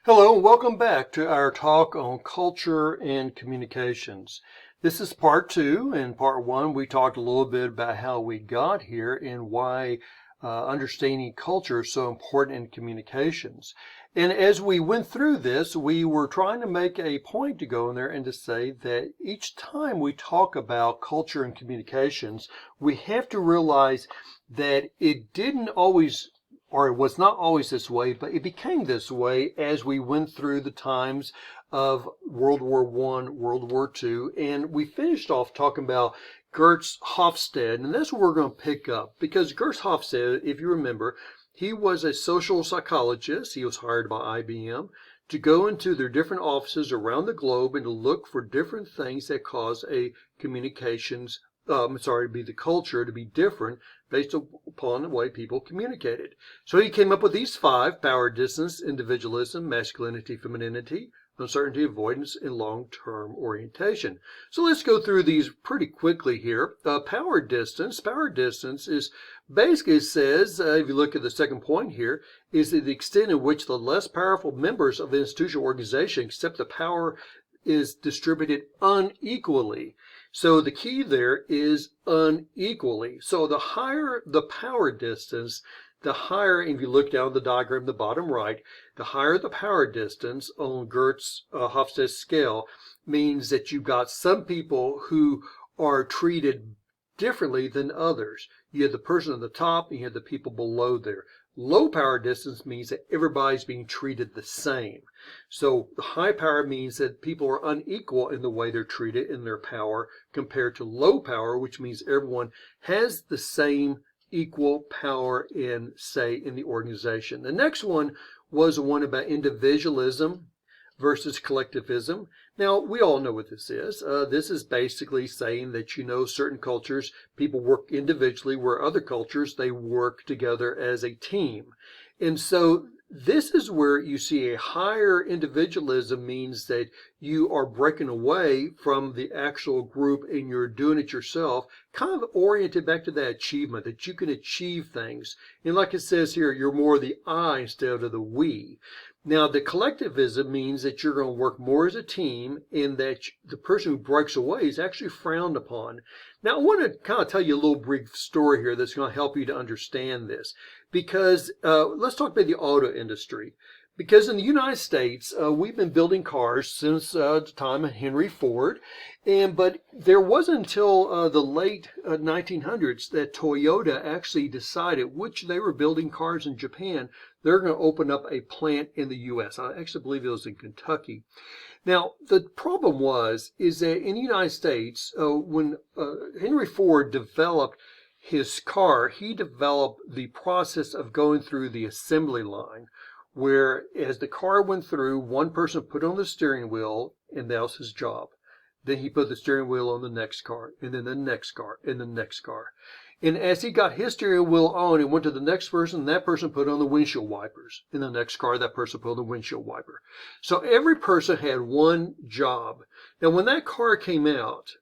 Hello and welcome back to our talk on culture and communications. This is part two. In part one, we talked a little bit about how we got here and why understanding culture is so important in communications. And as we went through this, we were trying to make a point to go in there and to say that each time we talk about culture and communications, we have to realize that it didn't always, or it was not always this way, but it became this way as we went through the times of World War I, World War II, and we finished off talking about Geertz Hofstede, and that's what we're going to pick up, because Geertz Hofstede, if you remember, he was a social psychologist. He was hired by IBM to go into their different offices around the globe and to look for different things that cause a communications the culture to be different based upon the way people communicated. So he came up with these five: power, distance, individualism, masculinity, femininity, uncertainty, avoidance, and long-term orientation. So let's go through these pretty quickly here. Power distance. Power distance is basically says, if you look at the second point here, is the extent in which the less powerful members of the institutional organization accept the power is distributed unequally. So the key there is unequally. So the higher the power distance, the higher, if you look down the diagram, the bottom right, the higher the power distance on Geertz Hofstede scale means that you've got some people who are treated differently than others. You have the person at the top and you have the people below there. Low power distance means that everybody's being treated the same. So the high power means that people are unequal in the way they're treated in their power compared to low power, which means everyone has the same equal power in, say, in the organization. The next one was one about individualism versus collectivism. Now, we all know what this is. This is basically saying that, certain cultures, people work individually, where other cultures, they work together as a team. And so this is where you see a higher individualism means that you are breaking away from the actual group and you're doing it yourself, kind of oriented back to that achievement, that you can achieve things. And like it says here, you're more the I instead of the we. Now, the collectivism means that you're going to work more as a team and that the person who breaks away is actually frowned upon. Now, I want to kind of tell you a little brief story here that's going to help you to understand this. Because let's talk about the auto industry. Because in the United States, we've been building cars since the time of Henry Ford. But there wasn't until the late 1900s that Toyota actually decided, which they were building cars in Japan, they're going to open up a plant in the U.S. I actually believe it was in Kentucky. Now, the problem is that in the United States, when Henry Ford developed his car, he developed the process of going through the assembly line, where as the car went through, one person put on the steering wheel, and that was his job. Then he put the steering wheel on the next car, and then the next car, and the next car. And as he got his steering wheel on and went to the next person, that person put on the windshield wipers. In the next car, that person put on the windshield wiper. So every person had one job. Now, when that car came out,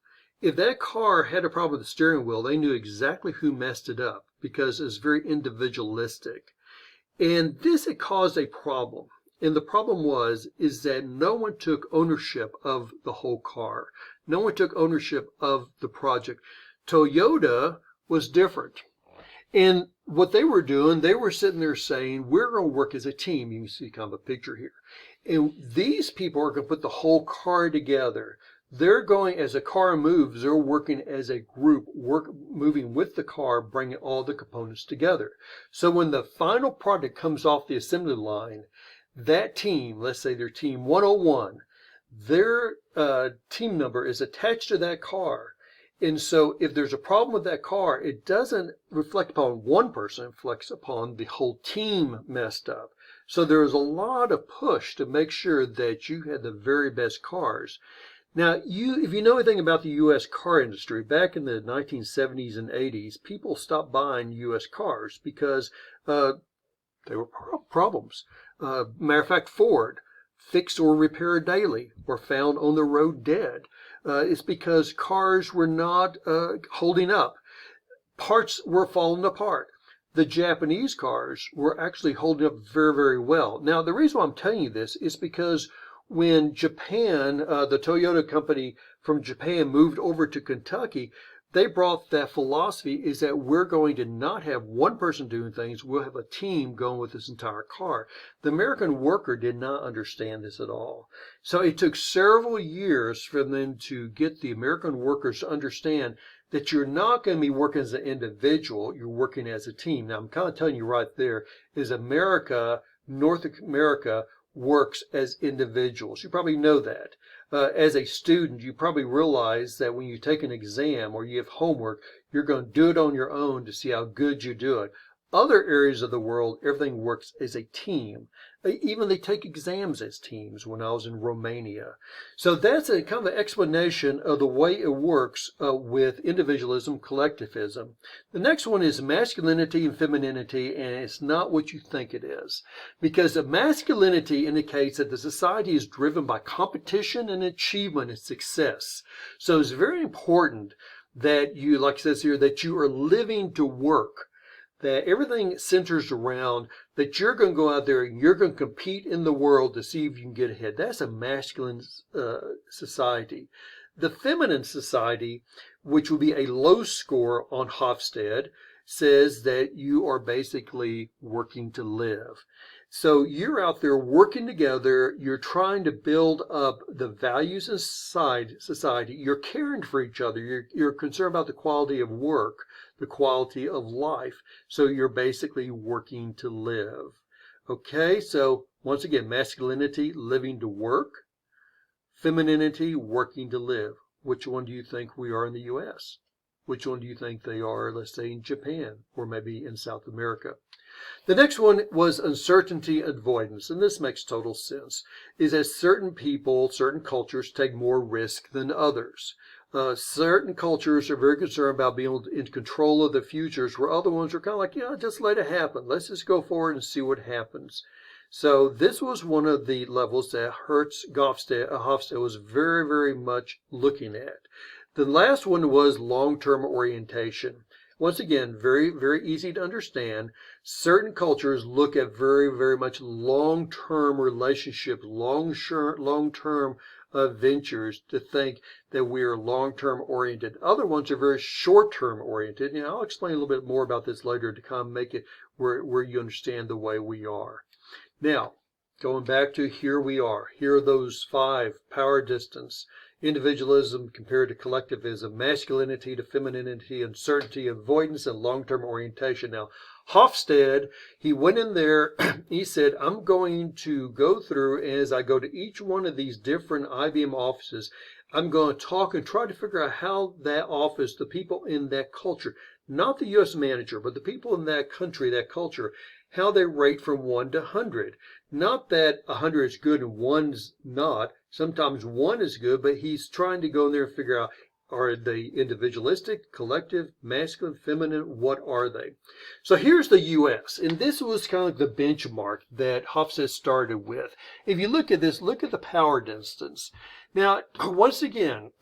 if that car had a problem with the steering wheel, they knew exactly who messed it up because it was very individualistic. And this had caused a problem. And the problem is that no one took ownership of the whole car. No one took ownership of the project. Toyota was different. And what they were doing, they were sitting there saying, we're going to work as a team. You can see kind of a picture here. And these people are going to put the whole car together. They're going, as a car moves, they're working as a group, moving with the car, bringing all the components together. So when the final product comes off the assembly line, that team, let's say they're team 101, their team number is attached to that car. And so if there's a problem with that car, it doesn't reflect upon one person, it reflects upon the whole team messed up. So there is a lot of push to make sure that you had the very best cars. Now, if you know anything about the U.S. car industry, back in the 1970s and 80s, people stopped buying U.S. cars because there were problems. Matter of fact, Ford, fixed or repaired daily, or found on the road dead. It's because cars were not holding up. Parts were falling apart. the Japanese cars were actually holding up very, very well. Now, the reason why I'm telling you this is because when Japan, the Toyota company from Japan moved over to Kentucky, they brought that philosophy is that we're going to not have one person doing things, we'll have a team going with this entire car. The American worker did not understand this at all. So it took several years for them to get the American workers to understand that you're not going to be working as an individual, you're working as a team. Now, I'm kind of telling you right there, is America, North America, works as individuals. You probably know that. As a student, you probably realize that when you take an exam or you have homework, you're going to do it on your own to see how good you do it. Other areas of the world, everything works as a team. Even they take exams as teams when I was in Romania. So that's a kind of an explanation of the way it works with individualism, collectivism. The next one is masculinity and femininity, and it's not what you think it is. Because masculinity indicates that the society is driven by competition and achievement and success. So it's very important that you, like it says here, that you are living to work. That everything centers around that you're going to go out there and you're going to compete in the world to see if you can get ahead. That's a masculine society. The feminine society, which would be a low score on Hofstede, says that you are basically working to live. So you're out there working together, you're trying to build up the values in society, you're caring for each other, you're concerned about the quality of work, the quality of life. So you're basically working to live. Okay, so once again, masculinity, living to work, femininity, working to live. Which one do you think we are in the U.S.? Which one do you think they are, let's say, in Japan or maybe in South America? The next one was uncertainty avoidance, and this makes total sense, is that certain people, certain cultures take more risk than others. Certain cultures are very concerned about being in control of the futures, where other ones are kind of like, yeah, just let it happen. Let's just go forward and see what happens. So this was one of the levels that Hofstede was very, very much looking at. The last one was long-term orientation. Once again, very, very easy to understand. Certain cultures look at very, very much long-term relationships, long-term ventures to think that we are long-term oriented. Other ones are very short-term oriented. And I'll explain a little bit more about this later to kind of make it where you understand the way we are. Now, going back to here we are. Here are those 5: power distance, individualism compared to collectivism, masculinity to femininity, uncertainty, avoidance, and long-term orientation. Now, Hofstede, he went in there, he said, I'm going to go through, as I go to each one of these different IBM offices, I'm going to talk and try to figure out how that office, the people in that culture, not the U.S. manager, but the people in that country, that culture, how they rate from 1 to 100. Not that 100 is good and 1's not. Sometimes 1 is good, but he's trying to go in there and figure out, are they individualistic, collective, masculine, feminine? What are they? So here's the U.S., and this was kind of the benchmark that Hofstede started with. If you look at this, look at the power distance. Now, once again,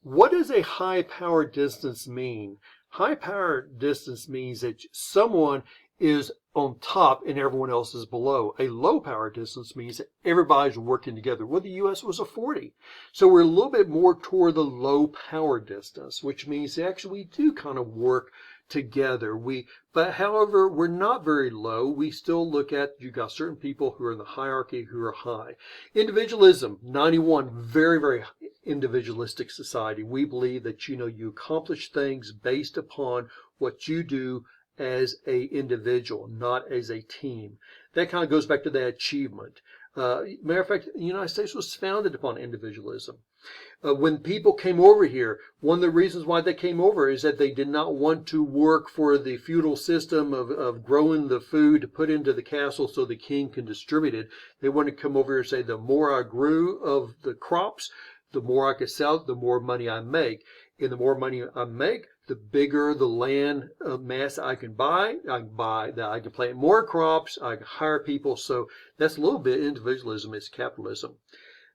what does a high power distance mean? High power distance means that someone is on top and everyone else is below. A low power distance means that everybody's working together. Well, the U.S. was a 40. So we're a little bit more toward the low power distance, which means actually we do kind of work together. But however, we're not very low. We still look at, you got certain people who are in the hierarchy who are high. Individualism, 91, very, very individualistic society. We believe that, you accomplish things based upon what you do as a individual, not as a team. That kind of goes back to that achievement. Matter of fact, the United States was founded upon individualism. When people came over here, one of the reasons why they came over is that they did not want to work for the feudal system of growing the food to put into the castle so the king can distribute it. They wanted to come over here and say, the more I grew of the crops, the more I could sell, the more money I make. And the more money I make, the bigger the land mass I can buy. I can plant more crops. I can hire people. So that's a little bit individualism is capitalism.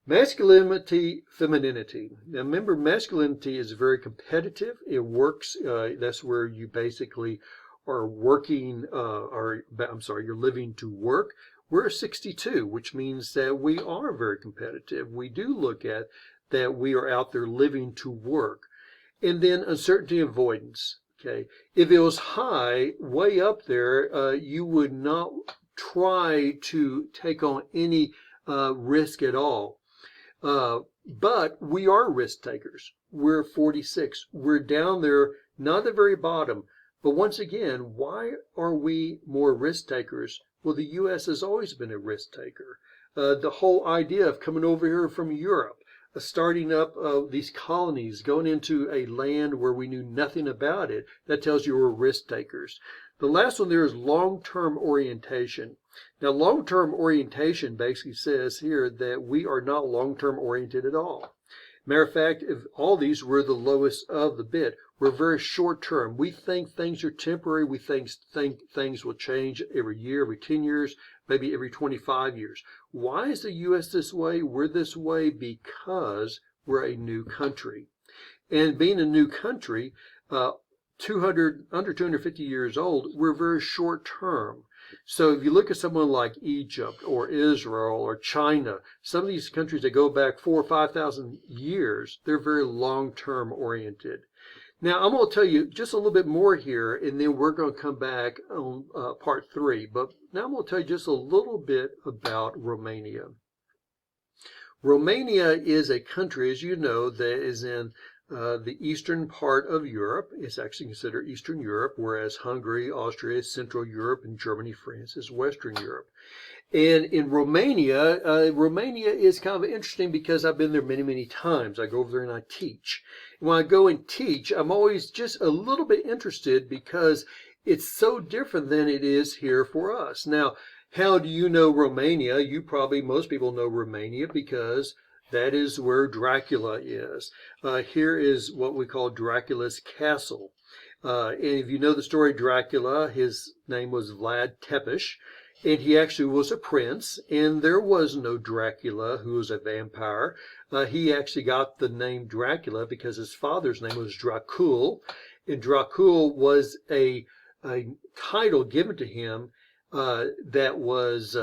Masculinity, femininity. Now remember, masculinity is very competitive. It works. That's where you basically are working, you're living to work, we're 62, which means that we are very competitive. We do look at that we are out there living to work. And then uncertainty avoidance. Okay, if it was high, way up there, you would not try to take on any risk at all. But we are risk takers. We're 46. We're down there, not at the very bottom. But once again, why are we more risk takers? Well, the U.S. has always been a risk taker. The whole idea of coming over here from Europe, starting up these colonies, going into a land where we knew nothing about it, that tells you we're risk takers. The last one there is long-term orientation. Now, long-term orientation basically says here that we are not long-term oriented at all. Matter of fact, if all these were the lowest of the bit, we're very short-term. We think things are temporary. We think things will change every year, every 10 years, maybe every 25 years. Why is the U.S. this way? We're this way because we're a new country. And being a new country, under 250 years old, we're very short-term. So if you look at someone like Egypt or Israel or China, some of these countries that go back 4,000 or 5,000 years, they're very long-term oriented. Now, I'm going to tell you just a little bit more here, and then we're going to come back on part 3. But now I'm going to tell you just a little bit about Romania. Romania is a country, as you know, that is in the eastern part of Europe. It's actually considered Eastern Europe, whereas Hungary, Austria is Central Europe, and Germany, France is Western Europe. And in Romania, Romania is kind of interesting because I've been there many, many times. I go over there and I teach. And when I go and teach, I'm always just a little bit interested because it's so different than it is here for us. Now, how do you know Romania? Most people know Romania because that is where Dracula is. Here is what we call Dracula's castle. And if you know the story of Dracula, his name was Vlad Tepes. And he actually was a prince, and there was no Dracula who was a vampire. He actually got the name Dracula because his father's name was Dracul, and Dracul was a title given to him that was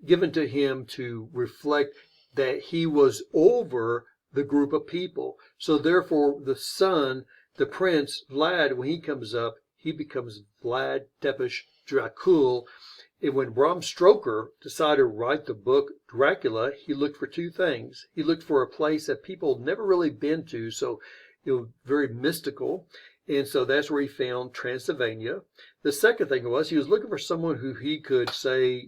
given to him to reflect that he was over the group of people. So therefore, the son, the prince, Vlad, when he comes up, he becomes Vlad Tepes Dracul. And when Bram Stoker decided to write the book Dracula, he looked for two things. He looked for a place that people had never really been to, so it was very mystical. And so that's where he found Transylvania. The second thing was he was looking for someone who he could say,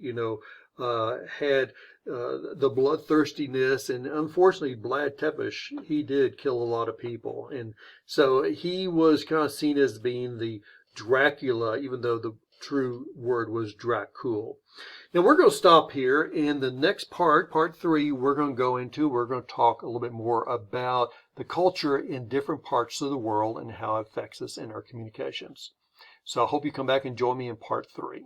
had the bloodthirstiness. And unfortunately, Vlad Tepes, he did kill a lot of people. And so he was kind of seen as being the Dracula, even though the true word was Dracul. Now we're going to stop here. In the next part 3, we're going to talk a little bit more about the culture in different parts of the world and how it affects us in our communications. So I hope you come back and join me in part 3.